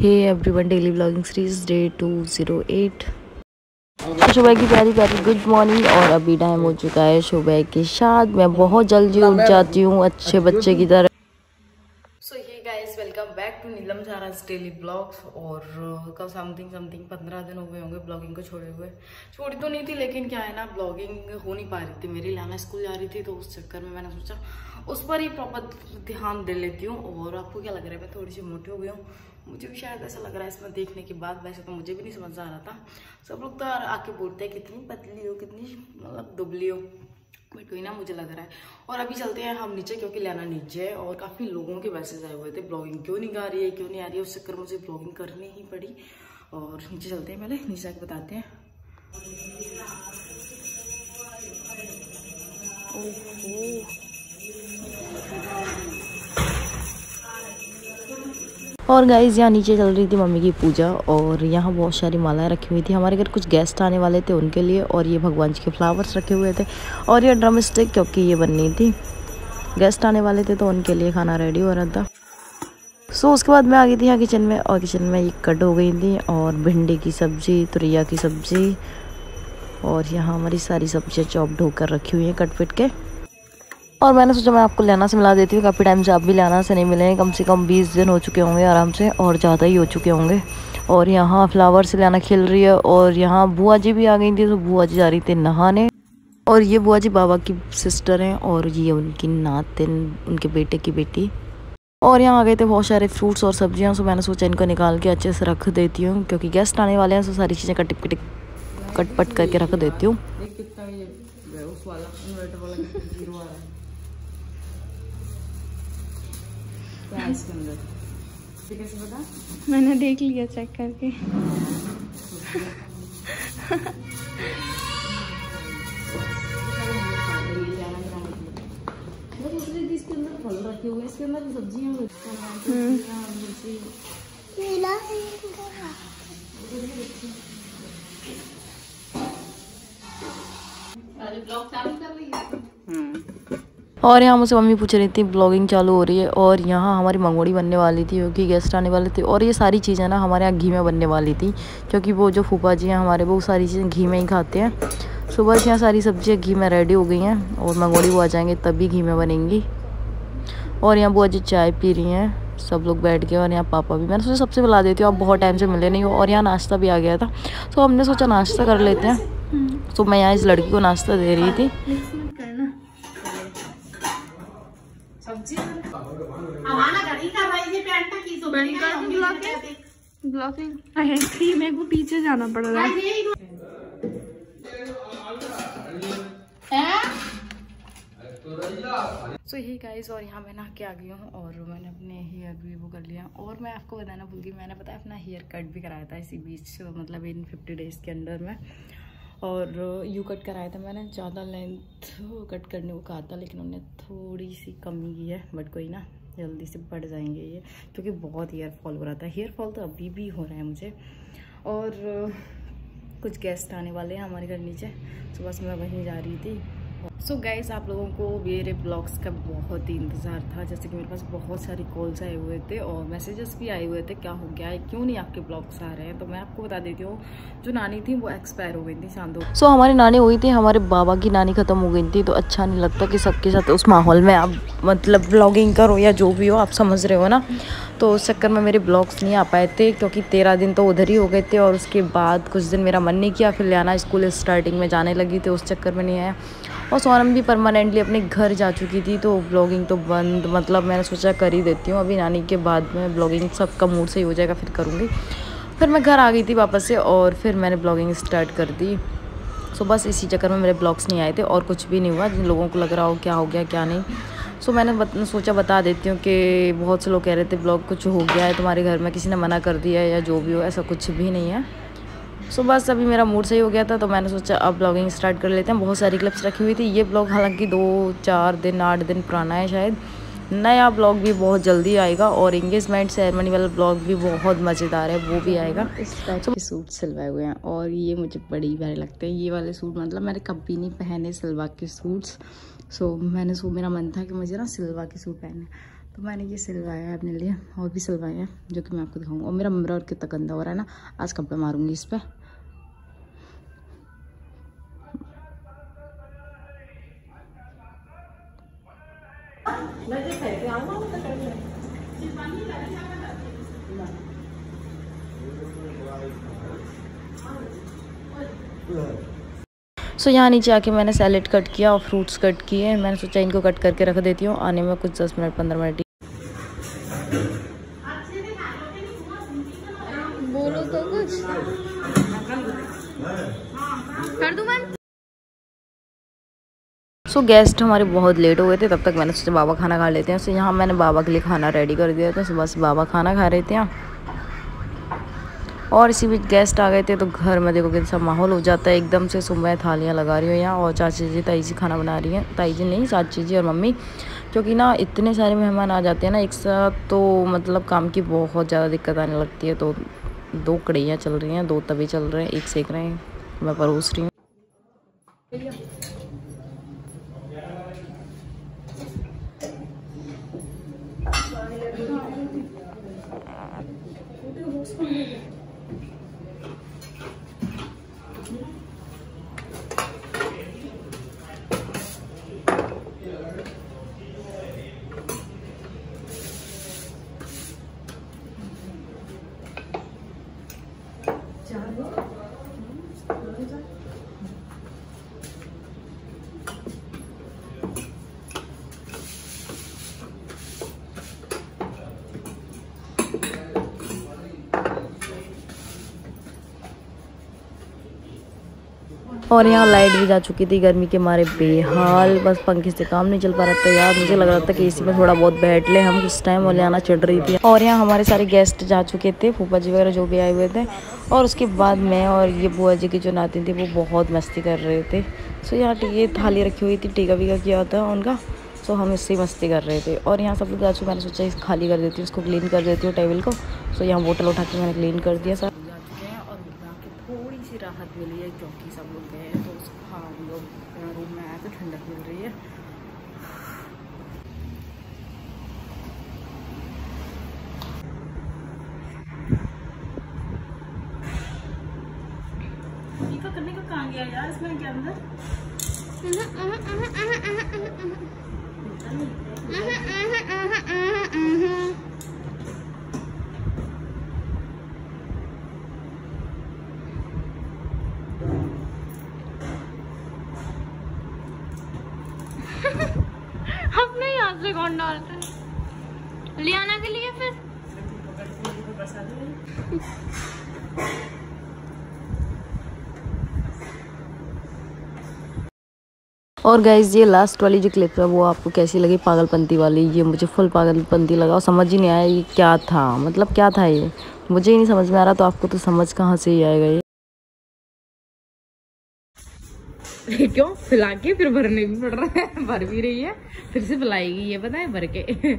हे everyone, daily vlogging series day 208। सुबह की प्यारी प्यारी गुड मॉर्निंग। और अभी टाइम हो चुका है सुबह के 7। मैं बहुत जल्दी उठ जाती हूँ अच्छे बच्चे की तरह। सो ये guys, welcome back to Neelam Jhara's daily blogs. और कब समथिंग 15 दिन हो गए होंगे ब्लॉगिंग को छोड़े हुए। छोड़ी तो नहीं थी, लेकिन क्या है ना, ब्लॉगिंग हो नहीं पा रही थी मेरी। लाना स्कूल जा रही थी, तो उस चक्कर में मैंने सोचा उस पर ही प्रॉपर ध्यान दे लेती हूँ। और आपको क्या लग रहा है, मैं थोड़ी सी मोटी हो गई हूँ? मुझे भी शायद ऐसा लग रहा है इसमें देखने के बाद। वैसे तो मुझे भी नहीं समझ आ रहा था। सब लोग तो आके बोलते हैं कितनी पतली हो, कितनी मतलब दुबली हो, बट कोई ना, मुझे लग रहा है। और अभी चलते हैं हम नीचे, क्योंकि लेना नीचे है। और काफ़ी लोगों के मैसेज आए हुए थे, ब्लॉगिंग क्यों नहीं आ रही है, क्यों नहीं आ रही है। उस चक्कर मुझे ब्लॉगिंग करनी ही पड़ी। और नीचे चलते हैं, पहले नीचे आके बताते हैं। ओहो, और गाइज यहाँ नीचे चल रही थी मम्मी की पूजा। और यहाँ बहुत सारी मालाएं रखी हुई थी। हमारे घर कुछ गेस्ट आने वाले थे उनके लिए। और ये भगवान जी के फ्लावर्स रखे हुए थे। और ये ड्रम स्टिक, क्योंकि ये बननी थी, गेस्ट आने वाले थे तो उनके लिए खाना रेडी हो रहा था। सो उसके बाद मैं आ गई थी यहाँ किचन में। और किचन में ये कट हो गई थी, और भिंडी की सब्जी, तुरैया की सब्जी, और यहाँ हमारी सारी सब्जियाँ चॉप ढोकर रखी हुई हैं कट पिट के। और मैंने सोचा मैं आपको लेना से मिला देती हूँ। काफ़ी टाइम से आप भी लेना से नहीं मिले हैं। कम से कम 20 दिन हो चुके होंगे आराम से, और ज़्यादा ही हो चुके होंगे। और यहाँ फ्लावर से लेना खिल रही है। और यहाँ बुआ जी भी आ गई थी, तो बुआ जी जा रही थी नहाने। और ये बुआ जी बाबा की सिस्टर हैं, और ये उनकी नातिन, उनके बेटे की बेटी। और यहाँ आ गए थे बहुत सारे फ्रूट्स और सब्जियाँ। सो मैंने सोचा इनको निकाल के अच्छे से रख देती हूँ, क्योंकि गेस्ट आने वाले हैं। तो सारी चीज़ें कट पट करके रख देती हूँ। कैसे पता? मैंने देख लिया चेक करके। इसके अंदर फल रखे हुए, इसके अंदर सब्जियां। और यहाँ मुझसे मम्मी पूछ रही थी ब्लॉगिंग चालू हो रही है। और यहाँ हमारी मंगोड़ी बनने वाली थी, क्योंकि गेस्ट आने वाले थे। और ये सारी चीज़ें ना हमारे यहाँ घी में बनने वाली थी, क्योंकि वो जो फूफा जी हैं हमारे, वो सारी चीज़ें घी में ही खाते हैं। सुबह से यहाँ सारी सब्जियाँ घी में रेडी हो गई हैं, और मंगोड़ी वो आ जाएंगे तभी घी में बनेंगी। और यहाँ बुआ जी चाय पी रही हैं, सब लोग बैठ के। और यहाँ पापा भी। मैंने सोचा सबसे बुला देती हूँ, आप बहुत टाइम से मिले नहीं हो। और यहाँ नाश्ता भी आ गया था, तो हमने सोचा नाश्ता कर लेते हैं। तो मैं यहाँ इस लड़की को नाश्ता दे रही थी। ब्लॉगिंग मेरे को पीछे जाना पड़ रहा है। सो ही गाइस, और यहाँ मैं नहा के आ गई हूँ। और मैंने अपने हेयर भी वो कर लिया। और मैं आपको बताना भूल गई, मैंने पता है अपना हेयर कट भी कराया था इसी बीच, मतलब इन 50 डेज़ के अंदर में। और यू कट कराया था मैंने। ज़्यादा लेंथ कट करने को कहा था, लेकिन उन्होंने थोड़ी सी कमी की है। बट कोई ना, जल्दी से बढ़ जाएंगे ये, क्योंकि बहुत हेयर फॉल हो रहा था। हेयर फॉल तो अभी भी हो रहा है मुझे। और कुछ गेस्ट आने वाले हैं हमारे घर नीचे, तो बस मैं वहीं जा रही थी। सो गाइस, आप लोगों को मेरे ब्लॉग्स का बहुत ही इंतज़ार था। जैसे कि मेरे पास बहुत सारी कॉल्स आए हुए थे और मैसेजेस भी आए हुए थे, क्या हो गया है, क्यों नहीं आपके ब्लॉग्स आ रहे हैं। तो मैं आपको बता देती हूँ, जो नानी थी वो एक्सपायर हो गई थी शांतो। सो हमारी नानी हुई थी, हमारे बाबा की नानी ख़त्म हो गई थी। तो अच्छा नहीं लगता कि सबके साथ उस माहौल में आप मतलब ब्लॉगिंग करो या जो भी हो, आप समझ रहे हो ना। तो उस चक्कर में मेरे ब्लॉग्स नहीं आ पाए थे, क्योंकि 13 दिन तो उधर ही हो गए थे। और उसके बाद कुछ दिन मेरा मन नहीं किया, फिर लियाना स्कूल स्टार्टिंग में जाने लगी थी, उस चक्कर में नहीं आया। और सोनम भी परमानेंटली अपने घर जा चुकी थी, तो ब्लॉगिंग तो बंद। मतलब मैंने सोचा कर ही देती हूँ, अभी नानी के बाद में ब्लॉगिंग सबका मूड सही हो जाएगा फिर करूँगी। फिर मैं घर आ गई थी वापस से, और फिर मैंने ब्लॉगिंग स्टार्ट कर दी। सो बस इसी चक्कर में मेरे ब्लॉग्स नहीं आए थे, और कुछ भी नहीं हुआ। जिन लोगों को लग रहा हो क्या हो गया क्या नहीं, सो मैंने सोचा बता देती हूँ कि बहुत से लोग कह रहे थे ब्लॉग कुछ हो गया है तुम्हारे घर में, किसी ने मना कर दिया है या जो भी हो, ऐसा कुछ भी नहीं है। सो बस अभी मेरा मूड सही हो गया था, तो मैंने सोचा अब ब्लॉगिंग स्टार्ट कर लेते हैं। बहुत सारी क्लिप्स रखी हुई थी। ये ब्लॉग हालांकि 2-4 दिन 8 दिन पुराना है शायद। नया ब्लॉग भी बहुत जल्दी आएगा, और एंगेजमेंट सेरेमनी वाला ब्लॉग भी बहुत मज़ेदार है, वो भी आएगा। इस टाइप के सूट सिलवाए हुए हैं, और ये मुझे बड़ी प्यारे लगते हैं। ये वाले सूट मतलब मैंने कभी नहीं पहने सिलवा के सूट्स। सो मेरा मन था कि मुझे ना सिलवा के सूट पहने। तो मैंने ये सिलवाया है अपने लिए, और भी सिलवाए हैं जो कि मैं आपको दिखाऊंगा। और मेरा मिरर कितना गंदा हो रहा है ना, आज कपड़े मारूंगी इस पर। सो यहाँ नीचे आके मैंने सैलेड कट किया और फ्रूट्स कट किए। मैंने सोचा इनको कट करके रख देती हूँ, आने में कुछ 10 मिनट 15 मिनट। बोलो तो कुछ कर दूं मैं। सो गेस्ट हमारे बहुत लेट हो गए थे, तब तक मैंने सोचा बाबा खाना खा लेते हैं। सो यहाँ मैंने बाबा के लिए खाना रेडी कर दिया था। सुबह से बाबा खाना खा रहे थे यहाँ, और इसी बीच गेस्ट आ गए थे। तो घर में देखो कैसा माहौल हो जाता है एकदम से। सुबह थालियाँ लगा रही हूँ यहाँ, और चाची जी ताई जी खाना बना रही हैं। ताई जी नहीं, चाची जी और मम्मी, क्योंकि ना इतने सारे मेहमान आ जाते हैं ना एक साथ, तो मतलब काम की बहुत ज़्यादा दिक्कत आने लगती है। तो 2 कढ़ाइयाँ चल रही हैं, 2 तवे चल रहे हैं, एक सेक रहे हैं, मैं परोस रही हूँ। और यहाँ लाइट भी जा चुकी थी, गर्मी के मारे बेहाल, बस पंखे से काम नहीं चल पा रहा था यार। मुझे लग रहा था कि इसी में थोड़ा बहुत बैठ ले हम कुछ टाइम, और आना चढ़ रही थी। और यहाँ हमारे सारे गेस्ट जा चुके थे, फूफा जी वगैरह जो भी आए हुए थे। और उसके बाद मैं और ये बुआ जी की जो नाती थी वो बहुत मस्ती कर रहे थे। सो यहाँ ये थाली रखी हुई थी, टीका वीका किया होता है उनका। सो हम इससे मस्ती कर रहे थे। और यहाँ सब लोग जा चुके, मैंने सोचा इस खाली कर देती हूँ, उसको क्लीन कर देती हूँ टेबल को। सो यहाँ बोतल उठा के मैंने क्लीन कर दिया। सब जा चुके हैं और थोड़ी सी राहत मिली है, क्योंकि सब लोग गए हैं। तो हाँ, हम लोग रूम में आए तो ठंडक मिल रही है। करने का कहाँ गया यार, इसमें क्या अंदर अपने यहाँ से कौन डालता है लियाना के लिए फिर। और गाइज ये लास्ट वाली जो क्लिप है वो आपको कैसी लगी, पागलपंती वाली? ये मुझे फुल पागलपंती लगा, और समझ ही नहीं आया ये क्या था, मतलब क्या था ये, मुझे ही नहीं समझ में आ रहा। तो आपको तो समझ कहाँ से ही आएगा ये। क्यों फैला के फिर भरने भी पड़ रहा है, भर भी रही है, फिर से फैलाएगी ये, पता है, भर के।